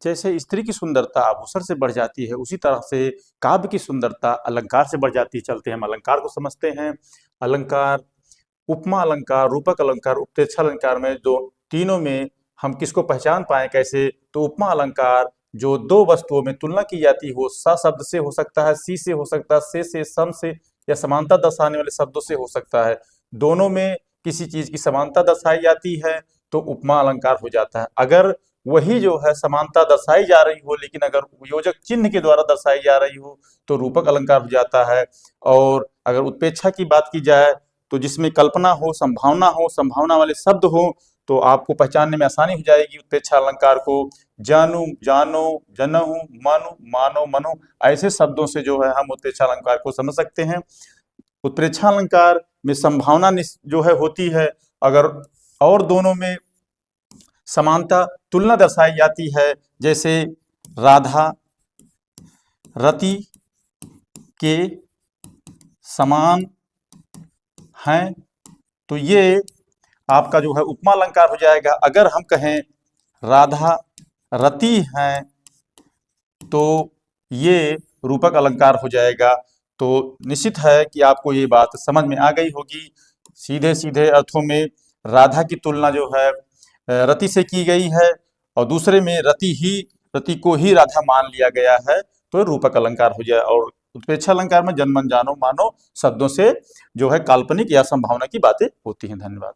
जैसे स्त्री की सुंदरता आभूषण से बढ़ जाती है, उसी तरह से काव्य की सुंदरता अलंकार से बढ़ जाती है। चलते हम अलंकार को समझते हैं। अलंकार, उपमा अलंकार, रूपक अलंकार, उत्प्रेक्षा अलंकार में जो तीनों में हम किसको पहचान पाए कैसे? तो उपमा अलंकार जो दो वस्तुओं में तुलना की जाती हो, स शब्द से हो सकता है, सी से हो सकता है, से, सम से या समानता दर्शाने वाले शब्दों से हो सकता है। दोनों में किसी चीज की समानता दर्शाई जाती है तो उपमा अलंकार हो जाता है। अगर वही जो है समानता दर्शाई जा रही हो लेकिन अगर योजक चिन्ह के द्वारा दर्शाई जा रही हो तो रूपक अलंकार हो जाता है। और अगर उत्प्रेक्षा की बात की जाए तो जिसमें कल्पना हो, संभावना वाले शब्द हो तो आपको पहचानने में आसानी हो जाएगी उत्प्रेक्षा अलंकार को। जानू, जानो, जनहु, मनु, मानो, मनो, ऐसे शब्दों से जो है हम उत्प्रेक्षा अलंकार को समझ सकते हैं। उत्प्रेक्षा अलंकार में संभावना जो है होती है, अगर और दोनों में समानता तुलना दर्शाई जाती है, जैसे राधा रति के समान हैं, तो ये आपका जो है उपमा अलंकार हो जाएगा। अगर हम कहें राधा रति हैं तो ये रूपक अलंकार हो जाएगा। तो निश्चित है कि आपको ये बात समझ में आ गई होगी। सीधे सीधे अर्थों में राधा की तुलना जो है रति से की गई है और दूसरे में रति को ही राधा मान लिया गया है, तो रूपक अलंकार हो जाए। और उत्प्रेक्षा अलंकार में जनमन, जानो, मानो शब्दों से जो है काल्पनिक या संभावना की बातें होती हैं। धन्यवाद।